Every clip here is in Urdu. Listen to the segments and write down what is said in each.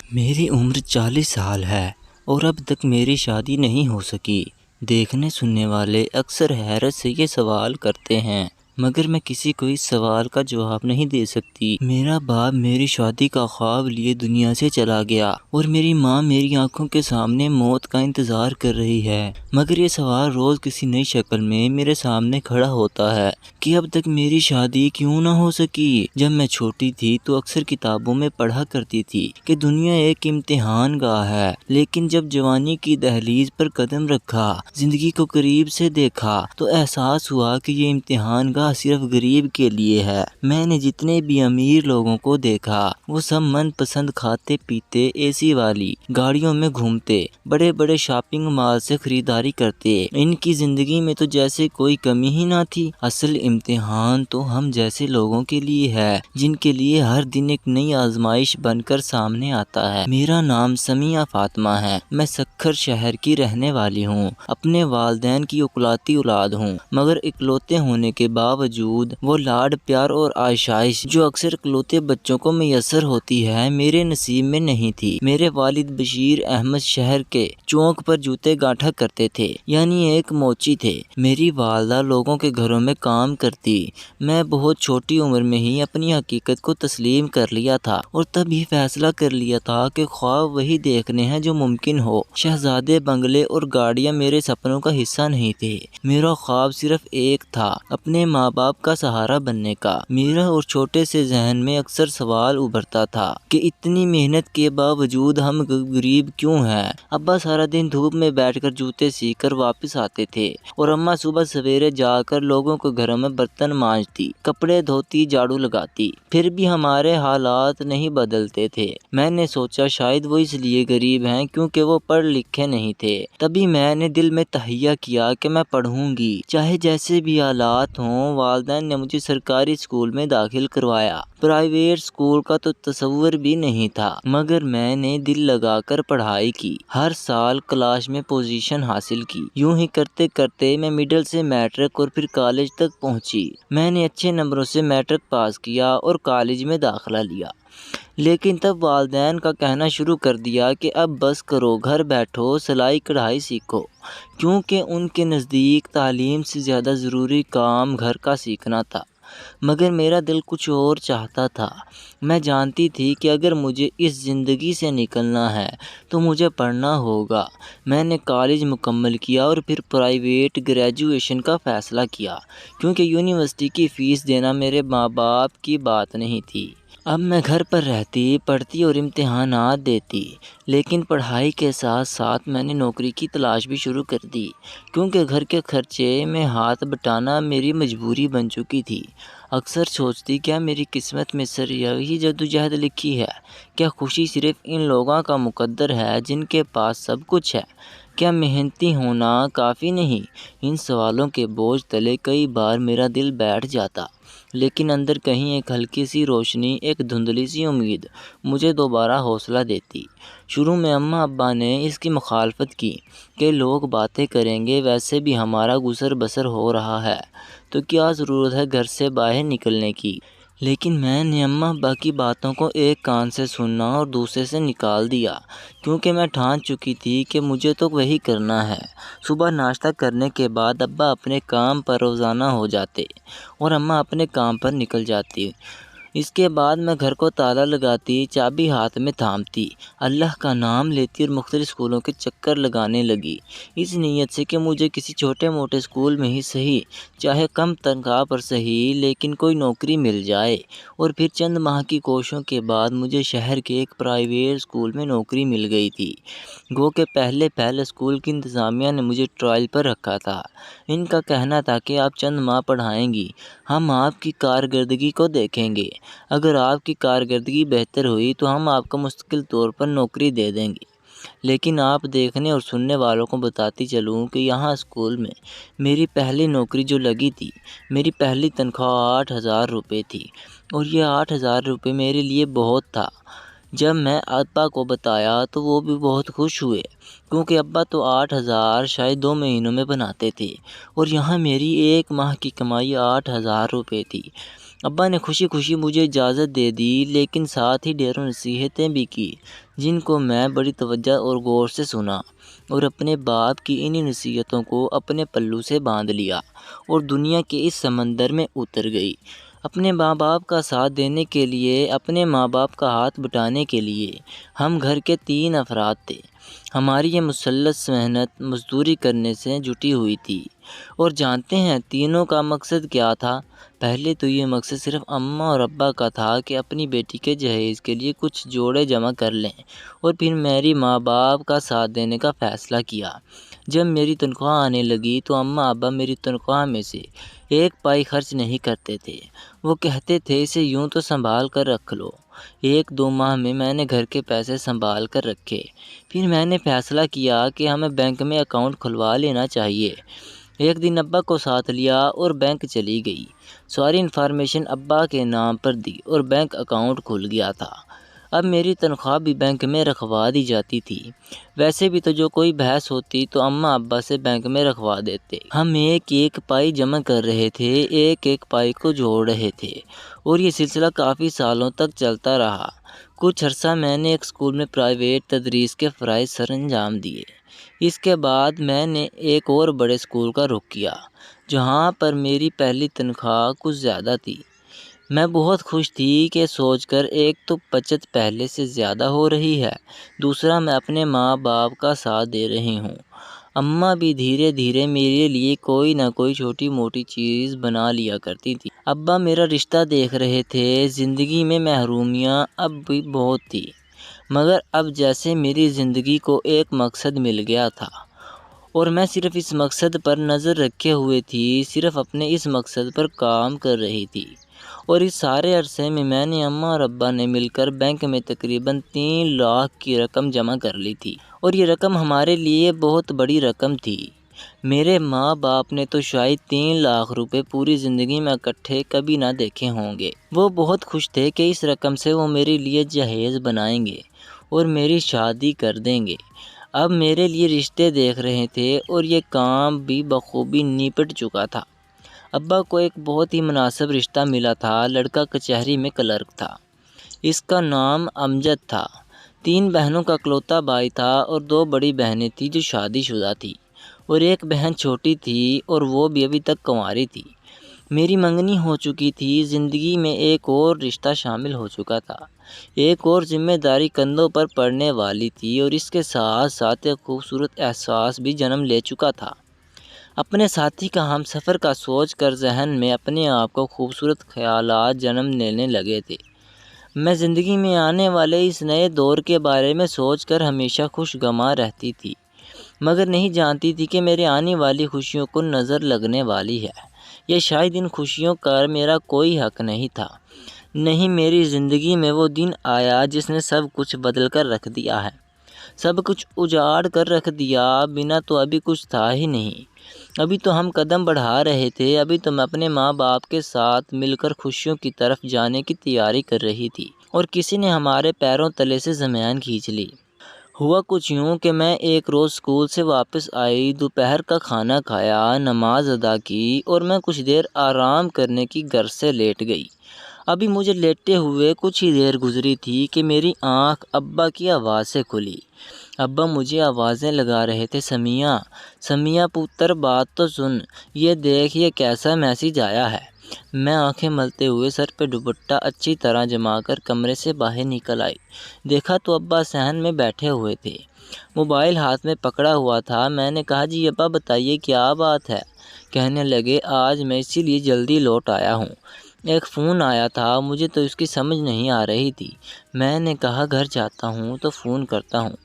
میری عمر 40 سال ہے اور اب تک میری شادی نہیں ہو سکی۔ دیکھنے سننے والے اکثر حیرت سے یہ سوال کرتے ہیں، مگر میں کسی کو اس سوال کا جواب نہیں دے سکتی۔ میرا باپ میری شادی کا خواب لیے دنیا سے چلا گیا اور میری ماں میری آنکھوں کے سامنے موت کا انتظار کر رہی ہے، مگر یہ سوال روز کسی نئی شکل میں میرے سامنے کھڑا ہوتا ہے کہ اب تک میری شادی کیوں نہ ہو سکی۔ جب میں چھوٹی تھی تو اکثر کتابوں میں پڑھا کرتی تھی کہ دنیا ایک امتحان گاہ ہے، لیکن جب جوانی کی دہلیز پر قدم رکھا، زندگی کو قریب سے دیکھا تو احساس ہوا کہ یہ امتحان گاہ صرف غریب کے لیے ہے۔ میں نے جتنے بھی امیر لوگوں کو دیکھا، وہ سب من پسند کھاتے پیتے، اے سی والی گاڑیوں میں گھومتے، بڑے بڑے شاپنگ مال سے خریداری کرتے۔ ان کی زندگی میں تو جیسے کوئی کمی ہی نہ تھی۔ اصل امتحان تو ہم جیسے لوگوں کے لیے ہے، جن کے لیے ہر دن ایک نئی آزمائش بن کر سامنے آتا ہے۔ میرا نام سمیہ فاطمہ ہے۔ میں سکھر شہر کی رہنے والی ہوں۔ اپنے والدین کی اکلوتی اولاد ہوں، مگر اکلوتے ہونے کے باوجود وہ لاڈ پیار اور آشائش جو اکثر اکلوتے بچوں کو میسر ہوتی ہے، میرے نصیب میں نہیں تھی۔ میرے والد بشیر احمد شہر کے چوک پر جوتے گانٹھا کرتے تھے، یعنی ایک موچی تھے۔ میری والدہ لوگوں کے گھروں میں کام کرتی۔ میں بہت چھوٹی عمر میں ہی اپنی حقیقت کو تسلیم کر لیا تھا اور تب ہی فیصلہ کر لیا تھا کہ خواب وہی دیکھنے ہیں جو ممکن ہو۔ شہزادے، بنگلے اور گاڑیاں میرے سپنوں کا حصہ نہیں تھے۔ میرا خواب صرف ایک تھا، اپنے ماں باپ کا سہارا بننے کا۔ میرا اور چھوٹے سے ذہن میں اکثر سوال ابھرتا تھا کہ اتنی محنت کے باوجود ہم غریب کیوں ہیں۔ ابا سارا دن دھوپ میں بیٹھ کر جوتے سی کر واپس آتے تھے اور اماں صبح سویرے جا کر لوگوں کے گھروں میں برتن مانجتی، کپڑے دھوتی، جھاڑو لگاتی۔ پھر بھی ہمارے حالات نہیں بدلتے تھے۔ میں نے سوچا شاید وہ اس لیے غریب ہیں کیونکہ وہ پڑھ لکھے نہیں تھے۔ تبھی میں نے دل میں تہیہ کیا کہ میں پڑھوں گی، چاہے جیسے بھی حالات ہوں۔ والدین نے مجھے سرکاری اسکول میں داخل کروایا۔ پرائیویٹ اسکول کا تو تصور بھی نہیں تھا، مگر میں نے دل لگا کر پڑھائی کی۔ ہر سال کلاس میں پوزیشن حاصل کی۔ یوں ہی کرتے کرتے میں مڈل سے میٹرک اور پھر کالج تک پہنچی۔ میں نے اچھے نمبروں سے میٹرک پاس کیا اور کالج میں داخلہ لیا، لیکن تب والدین کا کہنا شروع کر دیا کہ اب بس کرو، گھر بیٹھو، سلائی کڑھائی سیکھو، کیونکہ ان کے نزدیک تعلیم سے زیادہ ضروری کام گھر کا سیکھنا تھا۔ مگر میرا دل کچھ اور چاہتا تھا۔ میں جانتی تھی کہ اگر مجھے اس زندگی سے نکلنا ہے تو مجھے پڑھنا ہوگا۔ میں نے کالج مکمل کیا اور پھر پرائیویٹ گریجویشن کا فیصلہ کیا، کیونکہ یونیورسٹی کی فیس دینا میرے ماں باپ کی بات نہیں تھی۔ اب میں گھر پر رہتی، پڑھتی اور امتحانات دیتی، لیکن پڑھائی کے ساتھ ساتھ میں نے نوکری کی تلاش بھی شروع کر دی، کیونکہ گھر کے خرچے میں ہاتھ بٹانا میری مجبوری بن چکی تھی۔ اکثر سوچتی کیا میری قسمت میں صرف یہی جدوجہد لکھی ہے؟ کیا خوشی صرف ان لوگوں کا مقدر ہے جن کے پاس سب کچھ ہے؟ کیا محنتی ہونا کافی نہیں؟ ان سوالوں کے بوجھ تلے کئی بار میرا دل بیٹھ جاتا، لیکن اندر کہیں ایک ہلکی سی روشنی، ایک دھندلی سی امید مجھے دوبارہ حوصلہ دیتی۔ شروع میں اماں ابا نے اس کی مخالفت کی کہ لوگ باتیں کریں گے، ویسے بھی ہمارا گزر بسر ہو رہا ہے تو کیا ضرورت ہے گھر سے باہر نکلنے کی۔ لیکن میں نے اماں ابا کی باتوں کو ایک کان سے سننا اور دوسرے سے نکال دیا، کیونکہ میں ٹھان چکی تھی کہ مجھے تو وہی کرنا ہے۔ صبح ناشتہ کرنے کے بعد ابا اپنے کام پر روزانہ ہو جاتے اور اماں اپنے کام پر نکل جاتی۔ اس کے بعد میں گھر کو تالا لگاتی، چابی ہاتھ میں تھامتی، اللہ کا نام لیتی اور مختلف اسکولوں کے چکر لگانے لگی، اس نیت سے کہ مجھے کسی چھوٹے موٹے اسکول میں ہی صحیح، چاہے کم تنخواہ پر صحیح، لیکن کوئی نوکری مل جائے۔ اور پھر چند ماہ کی کوششوں کے بعد مجھے شہر کے ایک پرائیویٹ اسکول میں نوکری مل گئی تھی۔ گو کہ پہلے اسکول کی انتظامیہ نے مجھے ٹرائل پر رکھا تھا۔ ان کا کہنا تھا کہ آپ چند ماہ پڑھائیں گی، ہم آپ کی کارکردگی کو دیکھیں گے، اگر آپ کی کارکردگی بہتر ہوئی تو ہم آپ کو مستقل طور پر نوکری دے دیں گے۔ لیکن آپ دیکھنے اور سننے والوں کو بتاتی چلوں کہ یہاں اسکول میں میری پہلی نوکری جو لگی تھی، میری پہلی تنخواہ 8,000 روپے تھی، اور یہ 8,000 روپے میرے لیے بہت تھا۔ جب میں ابا کو بتایا تو وہ بھی بہت خوش ہوئے، کیونکہ ابا تو 8,000 شاید 2 مہینوں میں بناتے تھے، اور یہاں میری ایک ماہ کی کمائی 8,000 روپے تھی۔ ابا نے خوشی خوشی مجھے اجازت دے دی، لیکن ساتھ ہی ڈھیروں نصیحتیں بھی کی، جن کو میں بڑی توجہ اور غور سے سنا، اور اپنے باپ کی انہی نصیحتوں کو اپنے پلو سے باندھ لیا اور دنیا کے اس سمندر میں اتر گئی۔ اپنے ماں باپ کا ساتھ دینے کے لیے، اپنے ماں باپ کا ہاتھ بٹانے کے لیے ہم گھر کے 3 افراد تھے۔ ہماری یہ مثلث محنت مزدوری کرنے سے جٹی ہوئی تھی، اور جانتے ہیں تینوں کا مقصد کیا تھا؟ پہلے تو یہ مقصد صرف اماں اور ابا کا تھا کہ اپنی بیٹی کے جہیز کے لیے کچھ جوڑے جمع کر لیں، اور پھر میری ماں باپ کا ساتھ دینے کا فیصلہ کیا۔ جب میری تنخواہ آنے لگی تو اماں ابا میری تنخواہ میں سے 1 پائی خرچ نہیں کرتے تھے۔ وہ کہتے تھے اسے یوں تو سنبھال کر رکھ لو۔ 1-2 ماہ میں نے گھر کے پیسے سنبھال کر رکھے۔ پھر میں نے فیصلہ کیا کہ ہمیں بینک میں اکاؤنٹ کھلوا لینا چاہیے۔ ایک دن ابا کو ساتھ لیا اور بینک چلی گئی۔ ساری انفارمیشن ابا کے نام پر دی اور بینک اکاؤنٹ کھل گیا تھا۔ اب میری تنخواہ بھی بینک میں رکھوا دی جاتی تھی۔ ویسے بھی تو جو کوئی بحث ہوتی تو اماں ابا سے بینک میں رکھوا دیتے۔ ہم 1-1 پائی جمع کر رہے تھے، 1-1 پائی کو جوڑ رہے تھے، اور یہ سلسلہ کافی سالوں تک چلتا رہا۔ کچھ عرصہ میں نے ایک اسکول میں پرائیویٹ تدریس کے فرائض سر انجام دیے۔ اس کے بعد میں نے ایک اور بڑے اسکول کا رخ کیا، جہاں پر میری پہلی تنخواہ کچھ زیادہ تھی۔ میں بہت خوش تھی کہ سوچ کر، ایک تو بچت پہلے سے زیادہ ہو رہی ہے، دوسرا میں اپنے ماں باپ کا ساتھ دے رہی ہوں۔ اماں بھی دھیرے دھیرے میرے لیے کوئی نہ کوئی چھوٹی موٹی چیز بنا لیا کرتی تھی۔ ابا میرا رشتہ دیکھ رہے تھے۔ زندگی میں محرومیاں اب بھی بہت تھی، مگر اب جیسے میری زندگی کو ایک مقصد مل گیا تھا، اور میں صرف اس مقصد پر نظر رکھے ہوئے تھی، صرف اپنے اس مقصد پر کام کر رہی تھی۔ اور اس سارے عرصے میں نے اماں اور ابا نے مل کر بینک میں تقریباً 3 لاکھ کی رقم جمع کر لی تھی، اور یہ رقم ہمارے لیے بہت بڑی رقم تھی۔ میرے ماں باپ نے تو شاید 3 لاکھ روپے پوری زندگی میں اکٹھے کبھی نہ دیکھے ہوں گے۔ وہ بہت خوش تھے کہ اس رقم سے وہ میرے لیے جہیز بنائیں گے اور میری شادی کر دیں گے۔ اب میرے لیے رشتے دیکھ رہے تھے، اور یہ کام بھی بخوبی نپٹ چکا تھا۔ ابا کو ایک بہت ہی مناسب رشتہ ملا تھا۔ لڑکا کچہری میں کلرک تھا۔ اس کا نام امجد تھا۔ 3 بہنوں کا اکلوتا بھائی تھا، اور 2 بڑی بہنیں تھیں جو شادی شدہ تھیں، اور ایک بہن چھوٹی تھی، اور وہ بھی ابھی تک کنواری تھی۔ میری منگنی ہو چکی تھی۔ زندگی میں ایک اور رشتہ شامل ہو چکا تھا، ایک اور ذمہ داری کندھوں پر پڑنے والی تھی، اور اس کے ساتھ ساتھ ایک خوبصورت احساس بھی جنم لے چکا تھا۔ اپنے ساتھی کا ہم سفر کا سوچ کر ذہن میں اپنے آپ کو خوبصورت خیالات جنم لینے لگے تھے۔ میں زندگی میں آنے والے اس نئے دور کے بارے میں سوچ کر ہمیشہ خوشگواں رہتی تھی، مگر نہیں جانتی تھی کہ میرے آنے والی خوشیوں کو نظر لگنے والی ہے، یا شاید ان خوشیوں کا میرا کوئی حق نہیں تھا۔ نہیں، میری زندگی میں وہ دن آیا جس نے سب کچھ بدل کر رکھ دیا ہے، سب کچھ اجاڑ کر رکھ دیا۔ بنا تو ابھی کچھ تھا ہی نہیں۔ ابھی تو ہم قدم بڑھا رہے تھے، ابھی تو میں اپنے ماں باپ کے ساتھ مل کر خوشیوں کی طرف جانے کی تیاری کر رہی تھی، اور کسی نے ہمارے پیروں تلے سے زمین کھینچ لی۔ ہوا کچھ یوں کہ میں ایک روز اسکول سے واپس آئی، دوپہر کا کھانا کھایا، نماز ادا کی، اور میں کچھ دیر آرام کرنے کی غرض سے لیٹ گئی۔ ابھی مجھے لیٹے ہوئے کچھ ہی دیر گزری تھی کہ میری آنکھ ابا کی آواز سے کھلی۔ ابا مجھے آوازیں لگا رہے تھے، سمیہ، سمیہ پتر بات تو سن، یہ دیکھ یہ کیسا میسج آیا ہے۔ میں آنکھیں ملتے ہوئے سر پہ دوپٹہ اچھی طرح جما کر کمرے سے باہر نکل آئی۔ دیکھا تو ابا صحن میں بیٹھے ہوئے تھے، موبائل ہاتھ میں پکڑا ہوا تھا۔ میں نے کہا، جی ابا بتائیے کیا بات ہے؟ کہنے لگے، آج میں اسی لیے جلدی لوٹ آیا ہوں، ایک فون آیا تھا، مجھے تو اس کی سمجھ نہیں آ رہی تھی۔ میں نے کہا گھر جاتا ہوں تو فون کرتا ہوں۔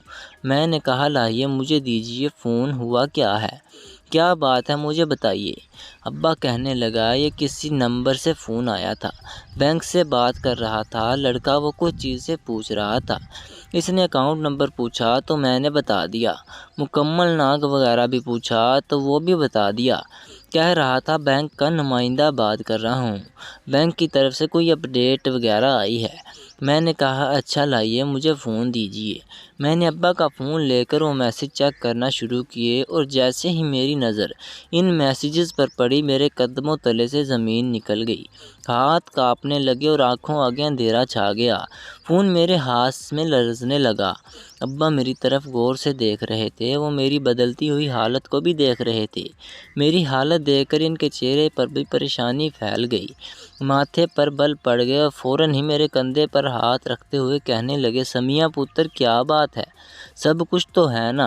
میں نے کہا لائیے مجھے دیجیے فون، ہوا کیا ہے؟ کیا بات ہے مجھے بتائیے۔ ابا کہنے لگا، یہ کسی نمبر سے فون آیا تھا، بینک سے بات کر رہا تھا لڑکا، وہ کچھ چیزیں پوچھ رہا تھا، اس نے اکاؤنٹ نمبر پوچھا تو میں نے بتا دیا، مکمل نام وغیرہ بھی پوچھا تو وہ بھی بتا دیا۔ کہہ رہا تھا بینک کا نمائندہ بات کر رہا ہوں، بینک کی طرف سے کوئی اپڈیٹ وغیرہ آئی ہے؟ میں نے کہا اچھا لائیے مجھے فون دیجیے۔ میں نے ابا کا فون لے کر وہ میسیج چیک کرنا شروع کیے اور جیسے ہی میری نظر ان میسیجز پر پڑی میرے قدموں تلے سے زمین نکل گئی، ہاتھ کانپنے لگے اور آنکھوں آگے اندھیرا چھا گیا۔ فون میرے ہاتھ میں لرزنے لگا۔ ابا میری طرف غور سے دیکھ رہے تھے، وہ میری بدلتی ہوئی حالت کو بھی دیکھ رہے تھے۔ میری حالت دیکھ کر ان کے چہرے پر بھی پریشانی پھیل گئی، ماتھے پر بل پڑ گئے اور فوراً ہی میرے کندھے پر ہاتھ رکھتے ہوئے کہنے لگے، سمیہ پتر کیا بات ہے، سب کچھ تو ہے نا،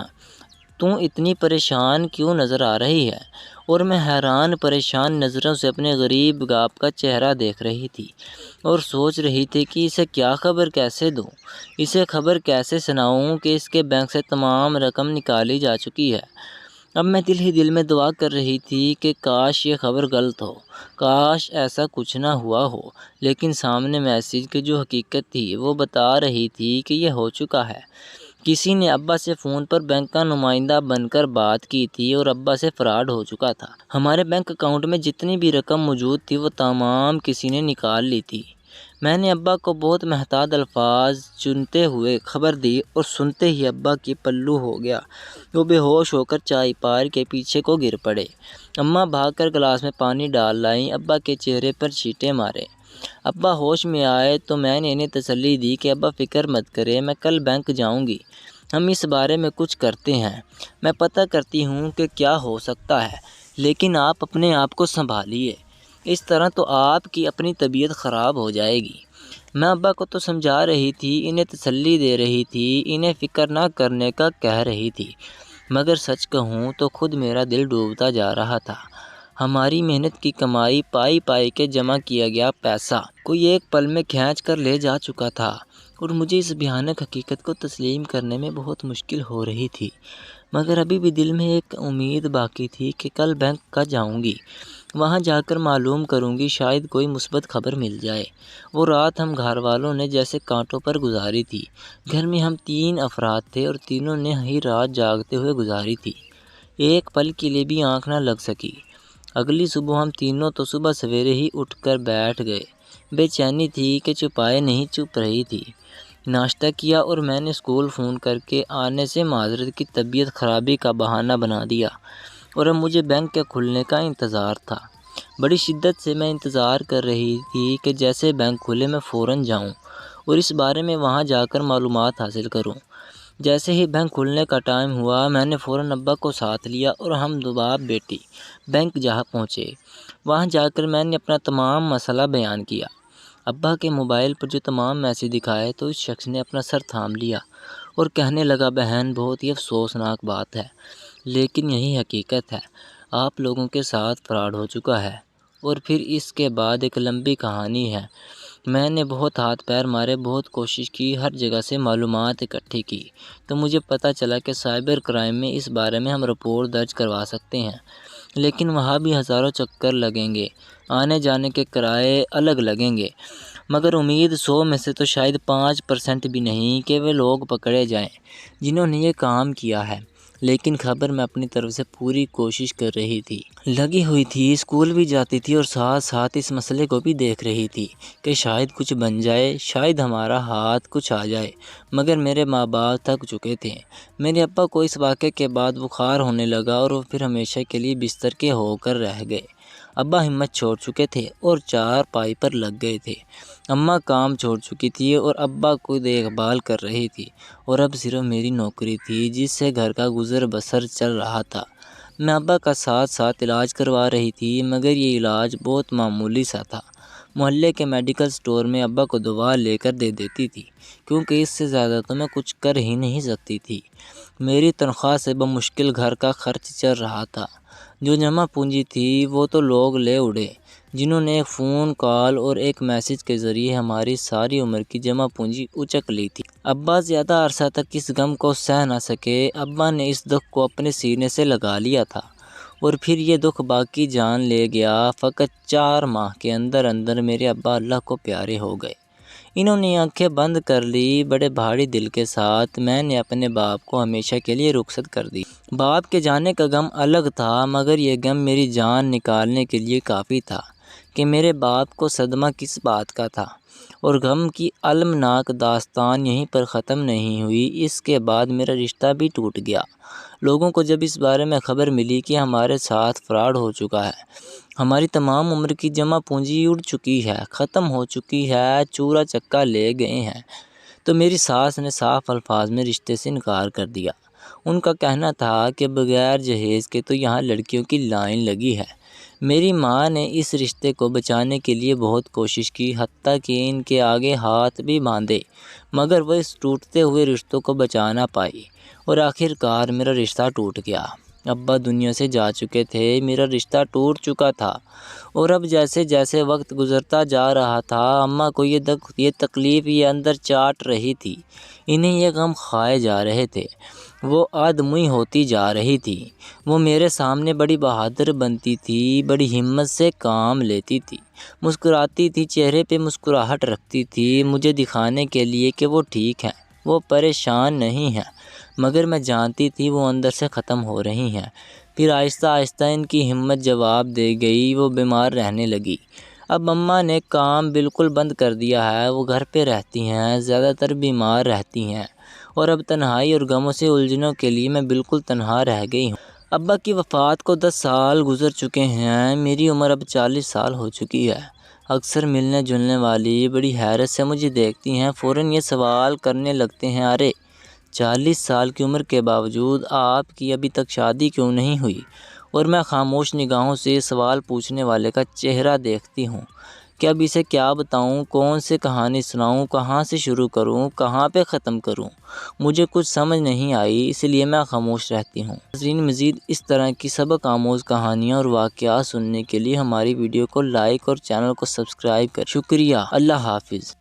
تو اتنی پریشان کیوں نظر آ رہی ہے؟ اور میں حیران پریشان نظروں سے اپنے غریب باپ کا چہرہ دیکھ رہی تھی اور سوچ رہی تھی کہ اسے کیا خبر کیسے دوں، اسے خبر کیسے سناؤں کہ اس کے بینک سے تمام رقم نکالی جا چکی ہے۔ اب میں دل ہی دل میں دعا کر رہی تھی کہ کاش یہ خبر غلط ہو، کاش ایسا کچھ نہ ہوا ہو، لیکن سامنے میسیج کی جو حقیقت تھی وہ بتا رہی تھی کہ یہ ہو چکا ہے۔ کسی نے ابا سے فون پر بینک کا نمائندہ بن کر بات کی تھی اور ابا سے فراڈ ہو چکا تھا۔ ہمارے بینک اکاؤنٹ میں جتنی بھی رقم موجود تھی وہ تمام کسی نے نکال لی تھی۔ میں نے ابا کو بہت محتاط الفاظ چنتے ہوئے خبر دی اور سنتے ہی ابا کی پلو ہو گیا۔ وہ بے ہوش ہو کر چائے پار کے پیچھے کو گر پڑے۔ اماں بھاگ کر گلاس میں پانی ڈال لائیں، ابا کے چہرے پر چھینٹے مارے۔ ابا ہوش میں آئے تو میں نے انہیں تسلی دی کہ ابا فکر مت کرے، میں کل بینک جاؤں گی، ہم اس بارے میں کچھ کرتے ہیں، میں پتہ کرتی ہوں کہ کیا ہو سکتا ہے، لیکن آپ اپنے آپ کو سنبھالیے، اس طرح تو آپ کی اپنی طبیعت خراب ہو جائے گی۔ میں ابا کو تو سمجھا رہی تھی، انہیں تسلی دے رہی تھی، انہیں فکر نہ کرنے کا کہہ رہی تھی، مگر سچ کہوں تو خود میرا دل ڈوبتا جا رہا تھا۔ ہماری محنت کی کمائی پائی پائی کے جمع کیا گیا پیسہ کوئی ایک پل میں کھینچ کر لے جا چکا تھا اور مجھے اس بھیانک حقیقت کو تسلیم کرنے میں بہت مشکل ہو رہی تھی، مگر ابھی بھی دل میں ایک امید باقی تھی کہ کل بینک کا جاؤں گی، وہاں جا کر معلوم کروں گی، شاید کوئی مثبت خبر مل جائے۔ وہ رات ہم گھر والوں نے جیسے کانٹوں پر گزاری تھی۔ گھر میں ہم 3 افراد تھے اور تینوں نے ہی رات جاگتے ہوئے گزاری تھی، ایک پل کے لیے بھی آنکھ نہ لگ سکی۔ اگلی صبح ہم تینوں تو صبح سویرے ہی اٹھ کر بیٹھ گئے، بے چینی تھی کہ چھپائے نہیں چھپ رہی تھی۔ ناشتہ کیا اور میں نے اسکول فون کر کے آنے سے معذرت کی طبیعت خرابی کا بہانہ بنا دیا اور اب مجھے بینک کے کھلنے کا انتظار تھا۔ بڑی شدت سے میں انتظار کر رہی تھی کہ جیسے بینک کھلے میں فوراً جاؤں اور اس بارے میں وہاں جا کر معلومات حاصل کروں۔ جیسے ہی بینک کھلنے کا ٹائم ہوا میں نے فوراً ابا کو ساتھ لیا اور ہم دو باپ بیٹی بینک جا پہنچے۔ وہاں جا کر میں نے اپنا تمام مسئلہ بیان کیا۔ ابا کے موبائل پر جو تمام میسیج دکھائے تو اس شخص نے اپنا سر تھام لیا اور کہنے لگا، بہن بہت ہی افسوسناک بات ہے، لیکن یہی حقیقت ہے، آپ لوگوں کے ساتھ فراڈ ہو چکا ہے۔ اور پھر اس کے بعد ایک لمبی کہانی ہے۔ میں نے بہت ہاتھ پیر مارے، بہت کوشش کی، ہر جگہ سے معلومات اکٹھی کی تو مجھے پتہ چلا کہ سائبر کرائم میں اس بارے میں ہم رپورٹ درج کروا سکتے ہیں، لیکن وہاں بھی ہزاروں چکر لگیں گے، آنے جانے کے کرائے الگ لگیں گے، مگر امید 100 میں سے تو شاید 5% بھی نہیں کہ وہ لوگ پکڑے جائیں جنہوں نے یہ کام کیا ہے۔ لیکن خبر میں اپنی طرف سے پوری کوشش کر رہی تھی، لگی ہوئی تھی، اسکول بھی جاتی تھی اور ساتھ ساتھ اس مسئلے کو بھی دیکھ رہی تھی کہ شاید کچھ بن جائے، شاید ہمارا ہاتھ کچھ آ جائے، مگر میرے ماں باپ تھک چکے تھے۔ میرے ابا کو اس واقعے کے بعد بخار ہونے لگا اور وہ پھر ہمیشہ کے لیے بستر کے ہو کر رہ گئے۔ ابا ہمت چھوڑ چکے تھے اور چارپائی پر لگ گئے تھے۔ اماں کام چھوڑ چکی تھی اور ابا کو دیکھ بھال کر رہی تھی اور اب صرف میری نوکری تھی جس سے گھر کا گزر بسر چل رہا تھا۔ میں ابا کا ساتھ ساتھ علاج کروا رہی تھی، مگر یہ علاج بہت معمولی سا تھا۔ محلے کے میڈیکل سٹور میں ابا کو دوا لے کر دے دیتی تھی، کیونکہ اس سے زیادہ تو میں کچھ کر ہی نہیں سکتی تھی۔ میری تنخواہ سے بمشکل گھر کا خرچ چل رہا تھا۔ جو جمع پونجی تھی وہ تو لوگ لے اڑے، جنہوں نے ایک فون کال اور ایک میسیج کے ذریعے ہماری ساری عمر کی جمع پونجی اچک لی تھی۔ ابا زیادہ عرصہ تک اس غم کو سہ نہ سکے، ابا نے اس دکھ کو اپنے سینے سے لگا لیا تھا اور پھر یہ دکھ باقی جان لے گیا۔ فقط 4 ماہ کے اندر اندر میرے ابا اللہ کو پیارے ہو گئے۔ انہوں نے آنکھیں بند کر لی۔ بڑے بھاری دل کے ساتھ میں نے اپنے باپ کو ہمیشہ کے لیے رخصت کر دی۔ باپ کے جانے کا غم الگ تھا، مگر یہ غم میری جان نکالنے کے لیے کافی تھا کہ میرے باپ کو صدمہ کس بات کا تھا اور غم کی المناک داستان یہیں پر ختم نہیں ہوئی، اس کے بعد میرا رشتہ بھی ٹوٹ گیا۔ لوگوں کو جب اس بارے میں خبر ملی کہ ہمارے ساتھ فراڈ ہو چکا ہے، ہماری تمام عمر کی جمع پونجی اڑ چکی ہے، ختم ہو چکی ہے، چورا چکا لے گئے ہیں، تو میری ساس نے صاف الفاظ میں رشتے سے انکار کر دیا۔ ان کا کہنا تھا کہ بغیر جہیز کے تو یہاں لڑکیوں کی لائن لگی ہے۔ میری ماں نے اس رشتے کو بچانے کے لیے بہت کوشش کی، حتیٰ کہ ان کے آگے ہاتھ بھی باندھے، مگر وہ اس ٹوٹتے ہوئے رشتوں کو بچا نہ پائی، اور آخر کار میرا رشتہ ٹوٹ گیا۔ ابا دنیا سے جا چکے تھے، میرا رشتہ ٹوٹ چکا تھا، اور اب جیسے جیسے وقت گزرتا جا رہا تھا، اماں کو یہ تکلیف یہ اندر چاٹ رہی تھی، انہیں یہ غم کھائے جا رہے تھے۔ وہ آدمی ہوتی جا رہی تھی۔ وہ میرے سامنے بڑی بہادر بنتی تھی، بڑی ہمت سے کام لیتی تھی، مسکراتی تھی، چہرے پہ مسکراہٹ رکھتی تھی، مجھے دکھانے کے لیے کہ وہ ٹھیک ہیں، وہ پریشان نہیں ہیں، مگر میں جانتی تھی وہ اندر سے ختم ہو رہی ہیں۔ پھر آہستہ آہستہ ان کی ہمت جواب دے گئی، وہ بیمار رہنے لگی۔ اب اماں نے کام بالکل بند کر دیا ہے، وہ گھر پہ رہتی ہیں، زیادہ تر بیمار رہتی ہیں، اور اب تنہائی اور غموں سے الجھنوں کے لیے میں بالکل تنہا رہ گئی ہوں۔ ابا کی وفات کو 10 سال گزر چکے ہیں، میری عمر اب 40 سال ہو چکی ہے۔ اکثر ملنے جلنے والی بڑی حیرت سے مجھے دیکھتی ہیں، فوراً یہ سوال کرنے لگتے ہیں، ارے 40 سال کی عمر کے باوجود آپ کی ابھی تک شادی کیوں نہیں ہوئی؟ اور میں خاموش نگاہوں سے سوال پوچھنے والے کا چہرہ دیکھتی ہوں کہ اب اسے کیا بتاؤں، کون سے کہانی سناؤں، کہاں سے شروع کروں، کہاں پہ ختم کروں؟ مجھے کچھ سمجھ نہیں آئی، اس لیے میں خاموش رہتی ہوں۔ ناظرین، مزید اس طرح کی سبق آموز کہانیاں اور واقعات سننے کے لیے ہماری ویڈیو کو لائک اور چینل کو سبسکرائب کریں۔ شکریہ، اللہ حافظ۔